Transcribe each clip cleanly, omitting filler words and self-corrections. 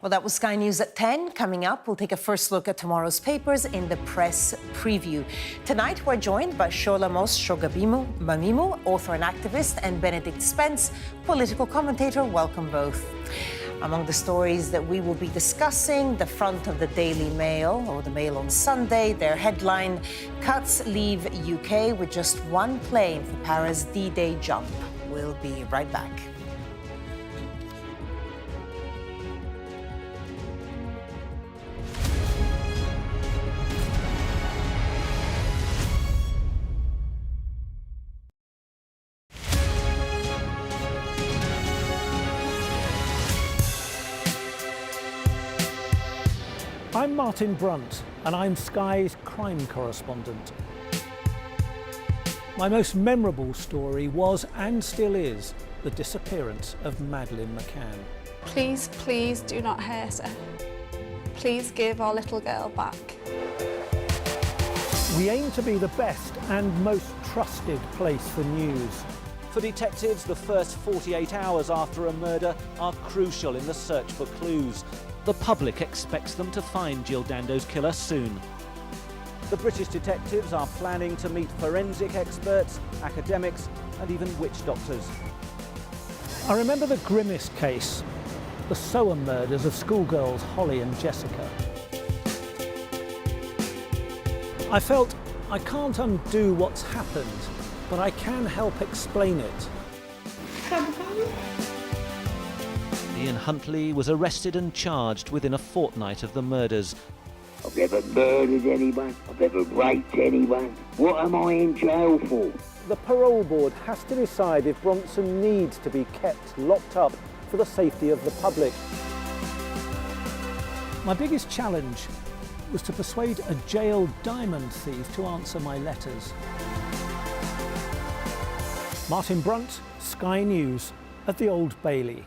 Well, that was Sky News at 10. Coming up, we'll take a first look at tomorrow's papers in the press preview. Tonight, we're joined by Shola Mos-Shogbamimu, author and activist, and Benedict Spence, political commentator. Welcome both. Among the stories that we will be discussing, the front of the Daily Mail, or the Mail on Sunday, their headline, "Cuts leave UK with just one plane for Paris D-Day jump." We'll be right back. I'm Martin Brunt, and I'm Sky's crime correspondent. My most memorable story was, and still is, the disappearance of Madeleine McCann. Please, please do not hurt her. Please give our little girl back. We aim to be the best and most trusted place for news. For detectives, the first 48 hours after a murder are crucial in the search for clues. The public expects them to find Jill Dando's killer soon. The British detectives are planning to meet forensic experts, academics, and even witch doctors. I remember the grimmest case, the Soham murders of schoolgirls Holly and Jessica. I felt I can't undo what's happened, but I can help explain it. Ian Huntley was arrested and charged within a fortnight of the murders. I've never murdered anyone, I've never raped anyone. What am I in jail for? The parole board has to decide if Bronson needs to be kept locked up for the safety of the public. My biggest challenge was to persuade a jailed diamond thief to answer my letters. Martin Brunt, Sky News at the Old Bailey.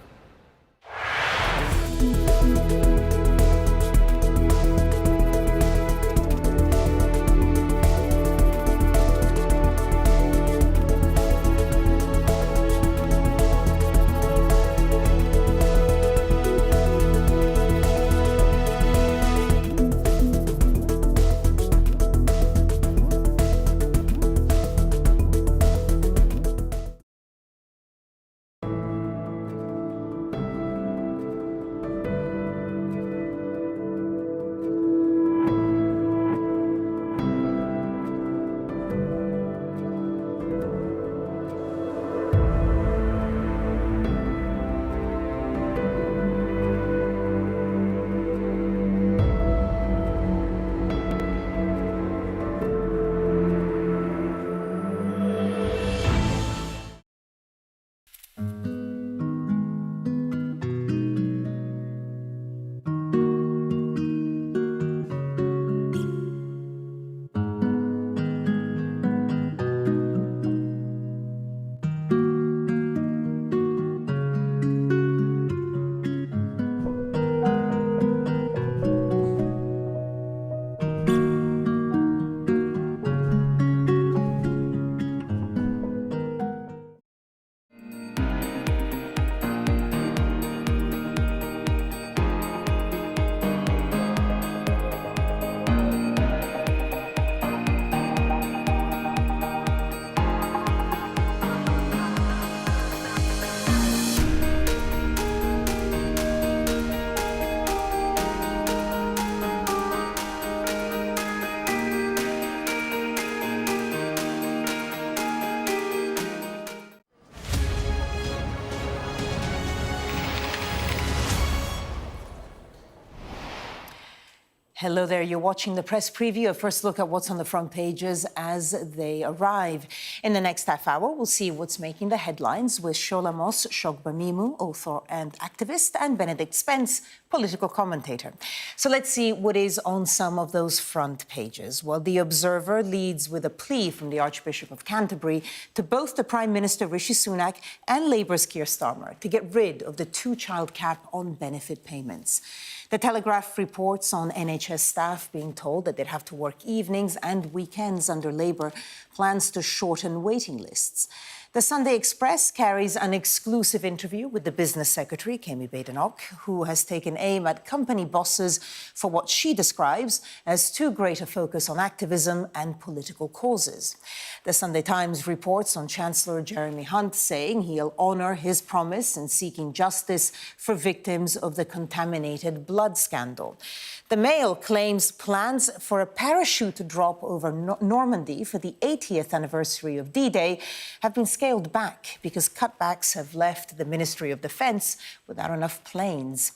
Hello there, you're watching the press preview. A first look at what's on the front pages as they arrive. In the next half hour, we'll see what's making the headlines with Shola Mos-Shogbamimu, author and activist, and Benedict Spence, political commentator. So let's see what is on some of those front pages. Well, The Observer leads with a plea from the Archbishop of Canterbury to both the Prime Minister Rishi Sunak and Labour's Keir Starmer to get rid of the two-child cap on benefit payments. The Telegraph reports on NHS staff being told that they'd have to work evenings and weekends under Labour plans to shorten waiting lists. The Sunday Express carries an exclusive interview with the business secretary, Kemi Badenoch, who has taken aim at company bosses for what she describes as too great a focus on activism and political causes. The Sunday Times reports on Chancellor Jeremy Hunt saying he'll honour his promise in seeking justice for victims of the contaminated blood scandal. The Mail claims plans for a parachute drop over Normandy for the 80th anniversary of D-Day have been scaled back because cutbacks have left the Ministry of Defence without enough planes.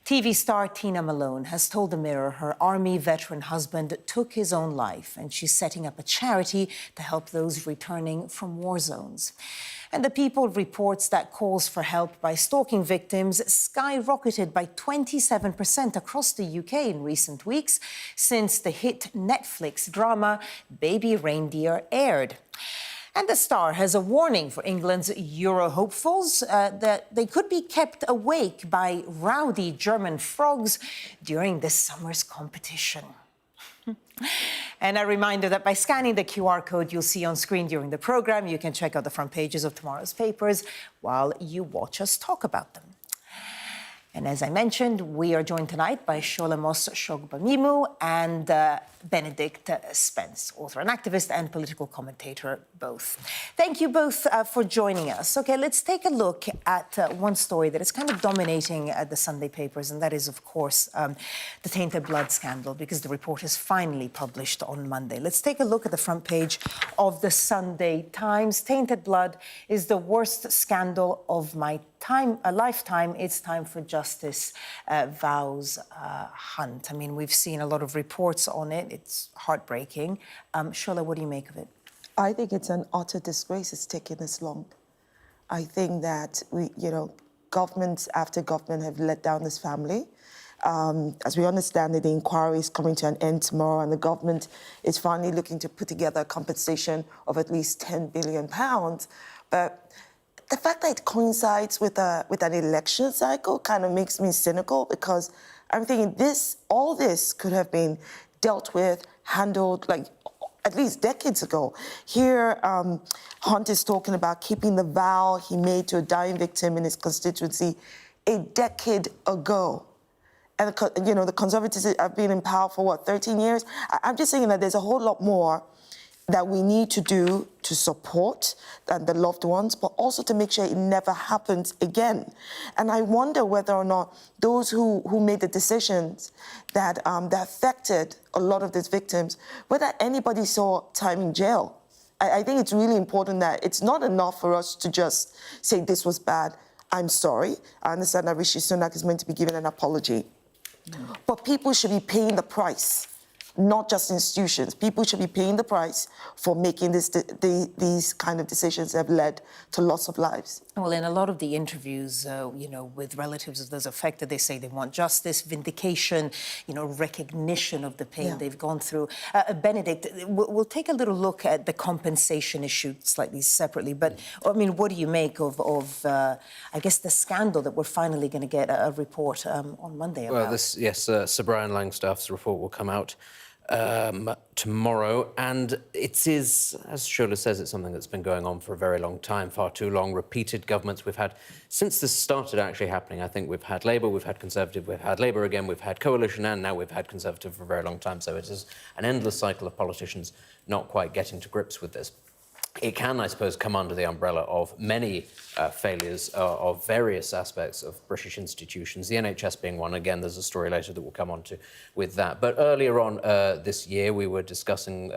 TV star Tina Malone has told the Mirror her army veteran husband took his own life and she's setting up a charity to help those returning from war zones. And The People reports that calls for help by stalking victims skyrocketed by 27% across the UK in recent weeks since the hit Netflix drama Baby Reindeer aired. And The Star has a warning for England's Euro hopefuls that they could be kept awake by rowdy German frogs during this summer's competition. And a reminder that by scanning the QR code you'll see on screen during the programme, you can check out the front pages of tomorrow's papers while you watch us talk about them. And as I mentioned, we are joined tonight by Shola Mos-Shogbamimu and Benedict Spence, author and activist and political commentator both. Thank you both for joining us. OK, let's take a look at one story that is kind of dominating the Sunday papers, and that is, of course, the tainted blood scandal, because the report is finally published on Monday. Let's take a look at the front page of the Sunday Times. Tainted blood is the worst scandal of my lifetime. It's time for justice, vows Hunt. I mean, we've seen a lot of reports on it. It's heartbreaking. Shola, what do you make of it? I think it's an utter disgrace it's taken this long. I think that government after government have let down this family. As we understand it, the inquiry is coming to an end tomorrow, and the government is finally looking to put together a compensation of at least £10 billion. But the fact that it coincides with an election cycle kind of makes me cynical, because I'm thinking all this could have been dealt with, handled, like, at least decades ago. Here, Hunt is talking about keeping the vow he made to a dying victim in his constituency a decade ago. And, the Conservatives have been in power for, 13 years? I'm just saying that there's a whole lot more that we need to do to support the loved ones, but also to make sure it never happens again. And I wonder whether or not those who made the decisions that affected a lot of these victims, whether anybody saw time in jail. I think it's really important that it's not enough for us to just say this was bad, I'm sorry. I understand that Rishi Sunak is meant to be given an apology. But people should be paying the price. Not just institutions. People should be paying the price for making these kind of decisions that have led to loss of lives. Well, in a lot of the interviews, with relatives of those affected, they say they want justice, vindication, recognition of the pain they've gone through. Benedict, we'll take a little look at the compensation issue slightly separately. But, I mean, what do you make of I guess, the scandal that we're finally going to get a report on Monday about? Well, Sir Brian Langstaff's report will come out tomorrow, and it is, as Shola says, it's something that's been going on for a very long time, far too long. Repeated governments we've had since this started actually happening. I think we've had Labour, we've had Conservative, we've had Labour again, we've had Coalition, and now we've had Conservative for a very long time. So it is an endless cycle of politicians not quite getting to grips with this. It can, I suppose, come under the umbrella of many failures of various aspects of British institutions, the NHS being one. Again, there's a story later that we'll come on to with that. But earlier on this year, we were discussing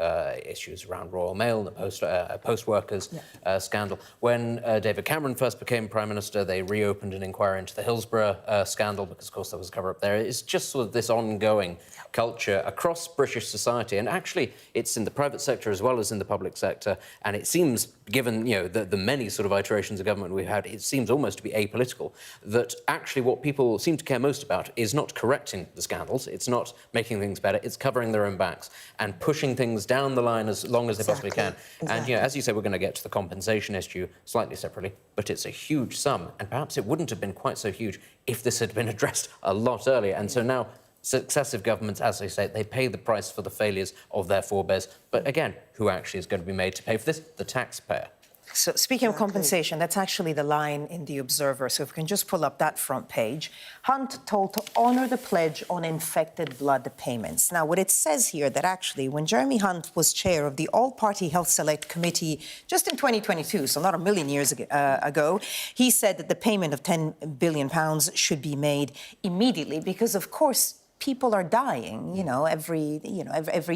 issues around Royal Mail, the post workers scandal. When David Cameron first became Prime Minister, they reopened an inquiry into the Hillsborough scandal because, of course, there was a cover-up there. It's just sort of this ongoing culture across British society. And actually, it's in the private sector as well as in the public sector. And it seems, given the many sort of iterations of government we've had, it seems almost to be apolitical, that actually what people seem to care most about is not correcting the scandals, it's not making things better, it's covering their own backs and pushing things down the line as long as they possibly can. Exactly. And, as you say, we're going to get to the compensation issue slightly separately, but it's a huge sum, and perhaps it wouldn't have been quite so huge if this had been addressed a lot earlier. And so now successive governments, as they say, they pay the price for the failures of their forebears. But again, who actually is going to be made to pay for this? The taxpayer. So speaking of compensation, that's actually the line in The Observer. So if we can just pull up that front page. Hunt told to honour the pledge on infected blood payments. Now, what it says here that actually when Jeremy Hunt was chair of the All-Party Health Select Committee just in 2022, so not a million years ago, he said that the payment of £10 billion should be made immediately because, of course, people are dying, every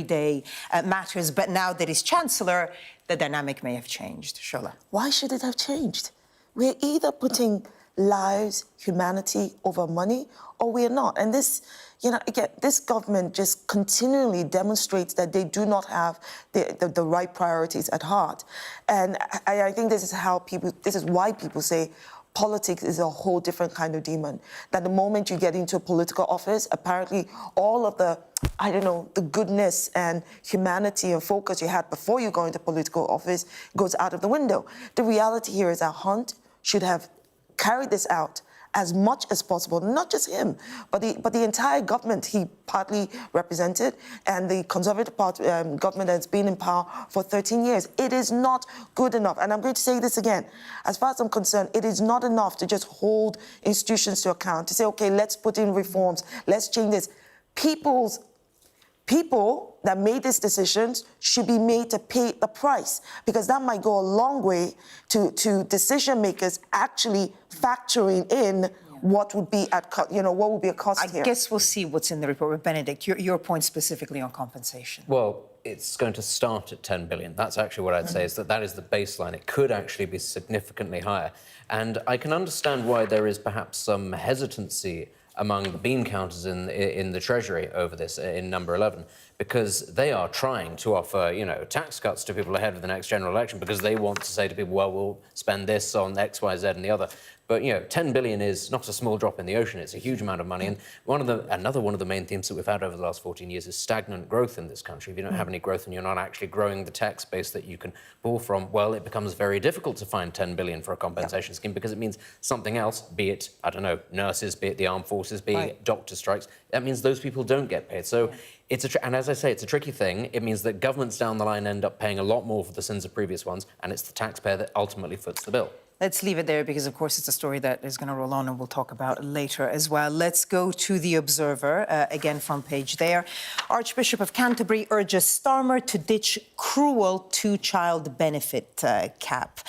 day matters. But now that he's Chancellor, the dynamic may have changed. Shola. Why should it have changed? We're either putting lives, humanity over money, or we're not. And this, again, this government just continually demonstrates that they do not have the right priorities at heart. And I think this is why people say, politics is a whole different kind of demon. That the moment you get into a political office, apparently all of the, the goodness and humanity and focus you had before you go into political office goes out of the window. The reality here is that Hunt should have carried this out as much as possible, not just him, but the entire government he partly represented, and the Conservative government that's been in power for 13 years. It is not good enough. And I'm going to say this again. As far as I'm concerned, it is not enough to just hold institutions to account, to say, okay, let's put in reforms, let's change this. People that made these decisions should be made to pay the price, because that might go a long way to decision makers actually factoring in what would be what would be a cost here. I guess we'll see what's in the report. But Benedict, your point specifically on compensation. Well, it's going to start at 10 billion. That's actually what I'd say, is that is the baseline. It could actually be significantly higher. And I can understand why there is perhaps some hesitancy among the bean counters in the Treasury over this, in number 11, because they are trying to offer, tax cuts to people ahead of the next general election because they want to say to people, well, we'll spend this on X, Y, Z and the other. But, 10 billion is not a small drop in the ocean. It's a huge amount of money. And another one of the main themes that we've had over the last 14 years is stagnant growth in this country. If you don't have any growth and you're not actually growing the tax base that you can pull from, well, it becomes very difficult to find 10 billion for a compensation scheme because it means something else, be it, nurses, be it the armed forces, be it doctor strikes. That means those people don't get paid. So and as I say, it's a tricky thing. It means that governments down the line end up paying a lot more for the sins of previous ones, and it's the taxpayer that ultimately foots the bill. Let's leave it there because, of course, it's a story that is going to roll on and we'll talk about later as well. Let's go to The Observer, again, front page there. Archbishop of Canterbury urges Starmer to ditch cruel two-child benefit cap,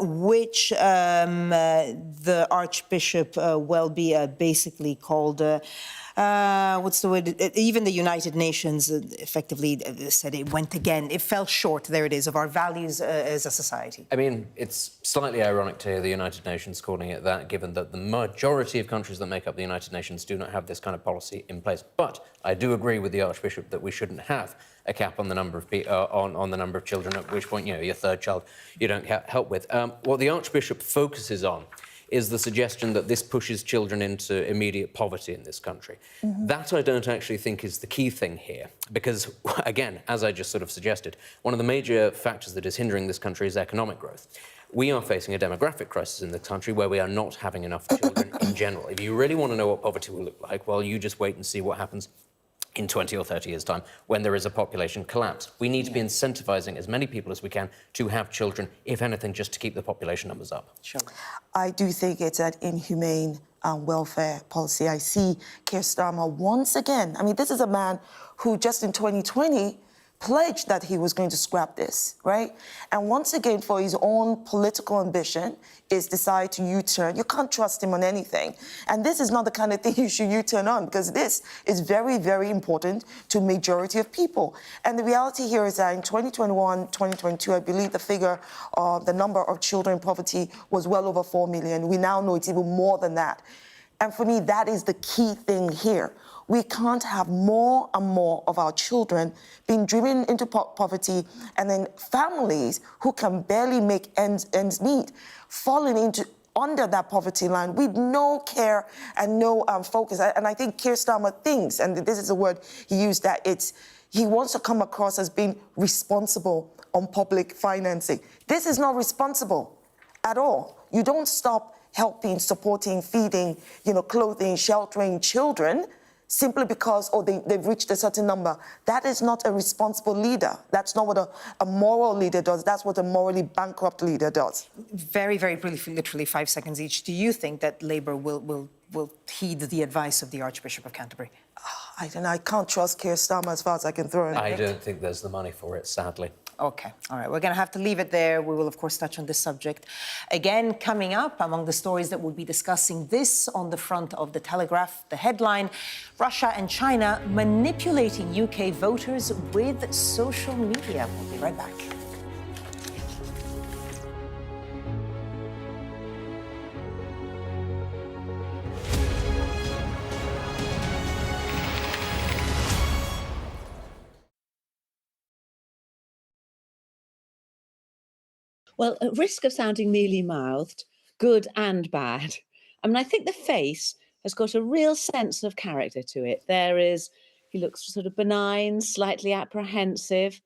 which the Archbishop basically called... what's the word? Even the United Nations effectively said it went again. It fell short, there it is, of our values as a society. I mean, it's slightly ironic to hear the United Nations calling it that, given that the majority of countries that make up the United Nations do not have this kind of policy in place. But I do agree with the Archbishop that we shouldn't have a cap on the number of on the number of children, at which point, your third child you don't help with. What the Archbishop focuses on is the suggestion that this pushes children into immediate poverty in this country. That I don't actually think is the key thing here, because, again, as I just sort of suggested, one of the major factors that is hindering this country is economic growth. We are facing a demographic crisis in the country where we are not having enough children in general. If you really want to know what poverty will look like, well, you just wait and see what happens in 20 or 30 years' time when there is a population collapse. We need to be incentivising as many people as we can to have children, if anything, just to keep the population numbers up. Sure. I do think it's an inhumane welfare policy. I see Keir Starmer once again. I mean, this is a man who just in 2020 pledged that he was going to scrap this, right? And once again, for his own political ambition, is decide to U-turn. You can't trust him on anything. And this is not the kind of thing you should U-turn on, because this is very, very important to majority of people. And the reality here is that in 2021, 2022, I believe the figure of the number of children in poverty was well over 4 million. We now know it's even more than that. And for me, that is the key thing here. We can't have more and more of our children being driven into poverty, and then families who can barely make ends meet falling under that poverty line with no care and no focus. And I think Keir Starmer thinks, and this is a word he used, that he wants to come across as being responsible on public financing. This is not responsible at all. You don't stop helping, supporting, feeding, clothing, sheltering children. simply because, they've reached a certain number. That is not a responsible leader. That's not what a moral leader does. That's what a morally bankrupt leader does. Very, very briefly, literally 5 seconds each. Do you think that Labour will heed the advice of the Archbishop of Canterbury? I don't know. I can't trust Keir Starmer as far as I can throw him. I don't think there's the money for it, sadly. OK. All right. We're going to have to leave it there. We will, of course, touch on this subject again coming up. Among the stories that we'll be discussing, this on the front of the Telegraph, the headline, Russia and China manipulating UK voters with social media. We'll be right back. Well, at risk of sounding mealy-mouthed, good and bad, I mean, I think the face has got a real sense of character to it. He looks sort of benign, slightly apprehensive.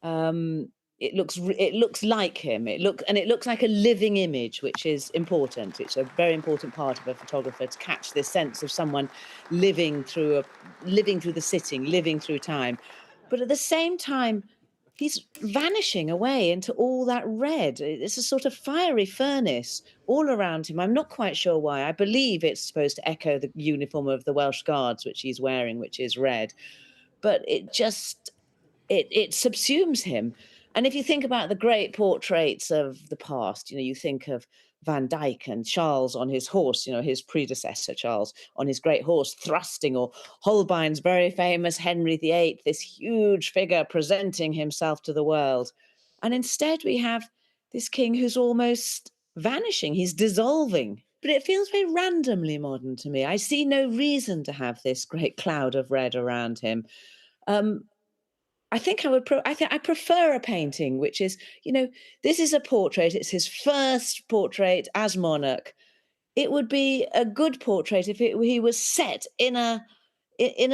It looks like him. It looks like a living image, which is important. It's a very important part of a photographer to catch this sense of someone living through the sitting, living through time. But at the same time, he's vanishing away into all that red. It's a sort of fiery furnace all around him. I'm not quite sure why. I believe it's supposed to echo the uniform of the Welsh Guards, which he's wearing, which is red. But it subsumes him. And if you think about the great portraits of the past, you think of Van Dyck and Charles on his horse, his predecessor, Charles, on his great horse thrusting, or Holbein's very famous Henry VIII, this huge figure presenting himself to the world. And instead we have this king who's almost vanishing, he's dissolving. But it feels very randomly modern to me. I see no reason to have this great cloud of red around him. I think I prefer a painting, which is, this is a portrait. It's his first portrait as monarch. It would be a good portrait if he was set in a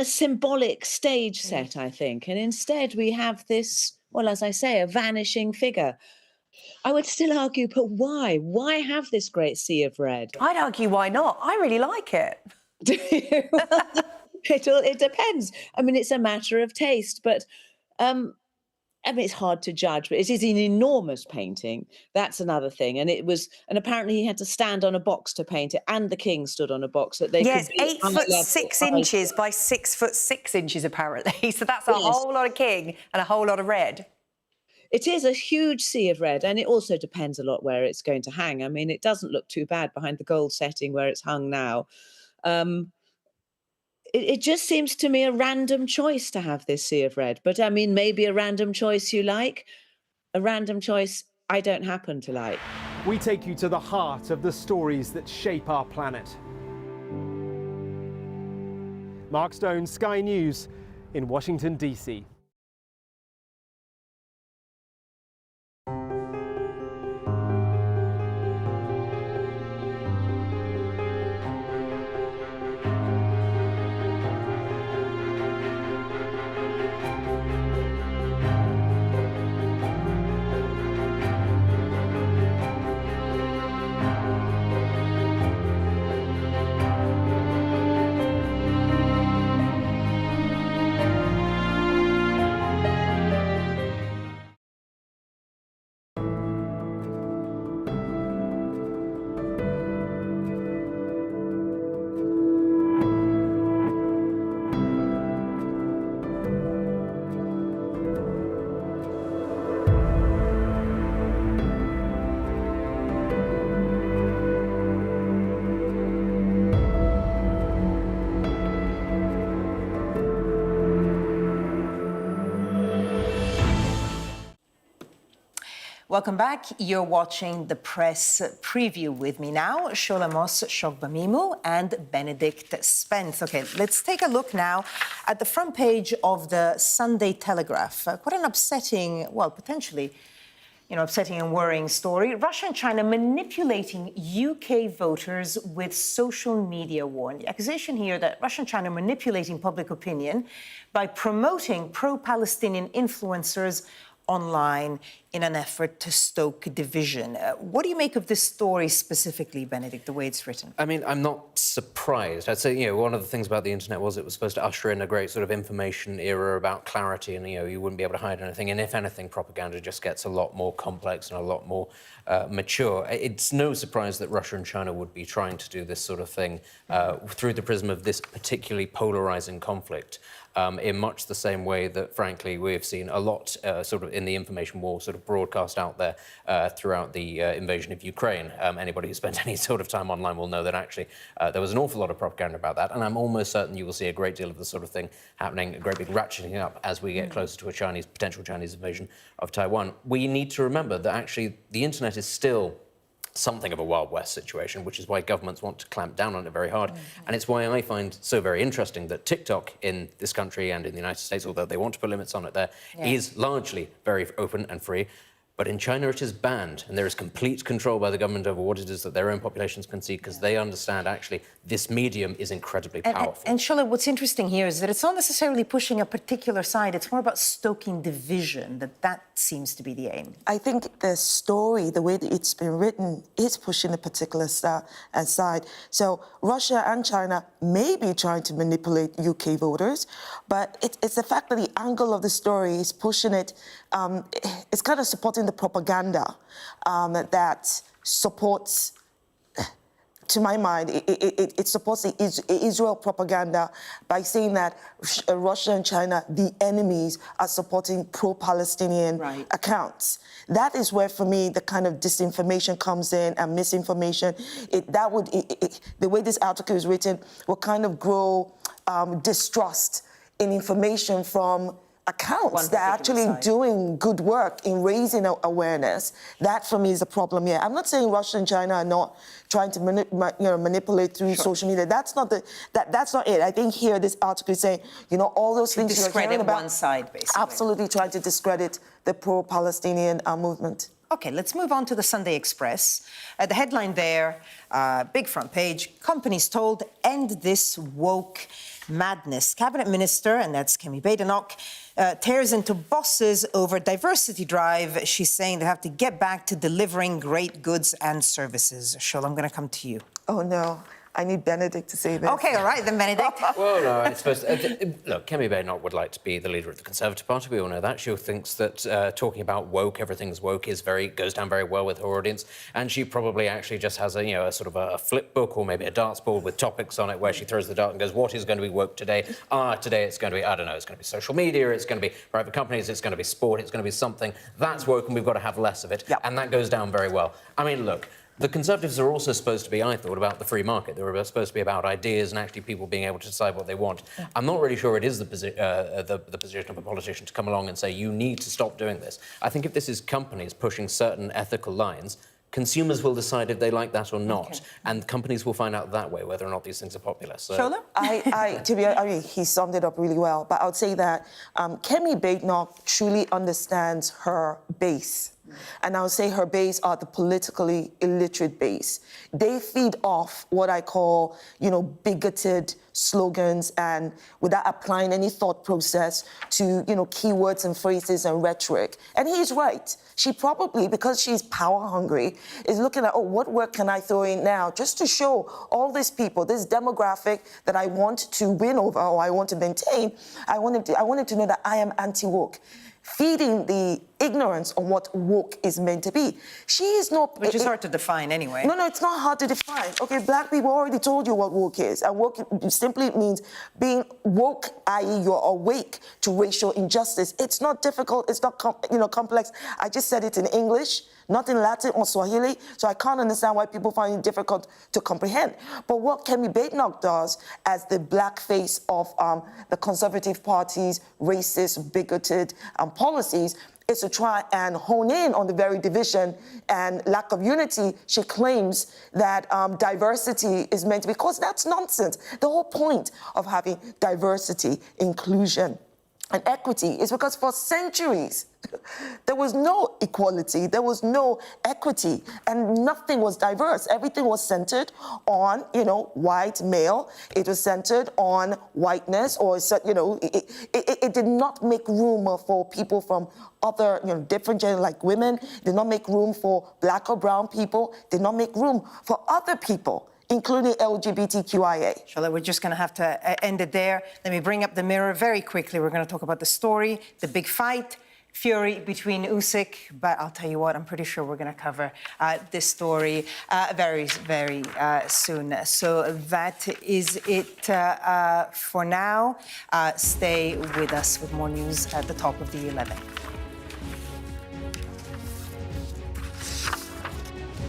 symbolic stage set, I think. And instead we have this, well, as I say, a vanishing figure. I would still argue, but why? Why have this great sea of red? I'd argue why not. I really like it. Do you? It depends. I mean, it's a matter of taste, but it's hard to judge, but it is an enormous painting. That's another thing. And apparently he had to stand on a box to paint it, and the king stood on a box that they Yes, could be 8'6" by 6'6" apparently. So that's a whole lot of king and a whole lot of red. It is a huge sea of red, and it also depends a lot where it's going to hang. I mean, it doesn't look too bad behind the gold setting where it's hung now. It just seems to me a random choice to have this sea of red. But I mean, maybe a random choice you like, a random choice I don't happen to like. We take you to the heart of the stories that shape our planet. Mark Stone, Sky News in Washington, D.C. Welcome back. You're watching the press preview with me now, Shola Mos-Shogbamimu and Benedict Spence. OK, let's take a look now at the front page of the Sunday Telegraph. Quite an upsetting, well, potentially, upsetting and worrying story. Russia and China manipulating UK voters with social media war. The accusation here that Russia and China are manipulating public opinion by promoting pro-Palestinian influencers online in an effort to stoke division. What do you make of this story specifically, Benedict, the way it's written? I mean, I'm not surprised. I'd say, one of the things about the internet was it was supposed to usher in a great sort of information era about clarity, and, you wouldn't be able to hide anything. And if anything, propaganda just gets a lot more complex and a lot more mature. It's no surprise that Russia and China would be trying to do this sort of thing through the prism of this particularly polarizing conflict. In much the same way that, frankly, we've seen a lot sort of in the information war sort of broadcast out there throughout the invasion of Ukraine. Anybody who spent any sort of time online will know that actually there was an awful lot of propaganda about that, and I'm almost certain you will see a great deal of the sort of thing happening, a great big ratcheting up as we get closer to a potential Chinese invasion of Taiwan. We need to remember that actually the internet is still something of a Wild West situation, which is why governments want to clamp down on it very hard. And it's why I find so very interesting that TikTok in this country and in the United States, although they want to put limits on it there, is largely very open and free. But in China, it is banned, and there is complete control by the government over what it is that their own populations can see, because they understand, actually, this medium is incredibly powerful. And Shola, what's interesting here is that it's not necessarily pushing a particular side, it's more about stoking division, that seems to be the aim. I think the story, the way that it's been written, is pushing a particular side. So Russia and China may be trying to manipulate UK voters, but it's the fact that the angle of the story is pushing it, it's kind of supporting the propaganda that supports, to my mind, it supports the Israel propaganda by saying that Russia and China, the enemies, are supporting pro-Palestinian accounts. That is where, for me, the kind of disinformation comes in and misinformation. The way this article is written will kind of grow distrust in information from accounts that are actually doing good work in raising awareness. That, for me, is a problem here. I'm not saying Russia and China are not trying to manipulate through social media. That's not that's not it. I think here this article is saying, all those things you're hearing about, one side, basically. Absolutely trying to discredit the pro-Palestinian movement. OK, let's move on to the Sunday Express. The headline there, big front page, companies told, end this woke madness. Cabinet Minister, and that's Kemi Badenoch, tears into bosses over diversity drive. She's saying they have to get back to delivering great goods and services. Shola, I'm going to come to you. Oh, no. I need Benedict to say this. OK, all right, then, Benedict. Well, no, I suppose... look, Kemi Badenoch would like to be the leader of the Conservative Party. We all know that. She thinks that talking about woke, everything's woke, goes down very well with her audience. And she probably actually just has a sort of a flip book or maybe a darts board with topics on it where she throws the dart and goes, what is going to be woke today? Today it's going to be, I don't know, it's going to be social media, it's going to be private companies, it's going to be sport, it's going to be something. That's woke, and we've got to have less of it. Yep. And that goes down very well. I mean, look... The Conservatives are also supposed to be, I thought, about the free market. They were supposed to be about ideas and actually people being able to decide what they want. I'm not really sure it is the position of a politician to come along and say, you need to stop doing this. I think if this is companies pushing certain ethical lines, consumers will decide if they like that or not. And companies will find out that way whether or not these things are popular. So... Shola? He summed it up really well. But I would say that Kemi Badenoch truly understands her base. And I would say her base are the politically illiterate base. They feed off what I call, bigoted slogans and without applying any thought process to, keywords and phrases and rhetoric. And he's right. She probably, because she's power hungry, is looking at, what work can I throw in now just to show all these people, this demographic that I want to win over or I want to maintain. I wanted to know that I am anti-woke. Feeding the ignorance on what woke is meant to be. She is not... Which is hard to define anyway. No, it's not hard to define. OK, black people already told you what woke is. And woke simply means being woke, i.e. you're awake to racial injustice. It's not difficult. It's not complex. I just said it in English, not in Latin or Swahili, so I can't understand why people find it difficult to comprehend. But what Kemi Badenoch does as the black face of the Conservative Party's racist, bigoted policies is to try and hone in on the very division and lack of unity. She claims that diversity is meant to be, because that's nonsense. The whole point of having diversity, inclusion, and equity is because for centuries, there was no equality, there was no equity, and nothing was diverse. Everything was centered on, white male. It was centered on whiteness, or, it did not make room for people from other, different genders, like women, did not make room for black or brown people, did not make room for other people, including LGBTQIA. Shola, we're just going to have to end it there. Let me bring up the mirror very quickly. We're going to talk about the story, the big fight, fury between Usyk, but I'll tell you what, I'm pretty sure we're going to cover this story very, very soon. So that is it for now. Stay with us with more news at the top of the 11.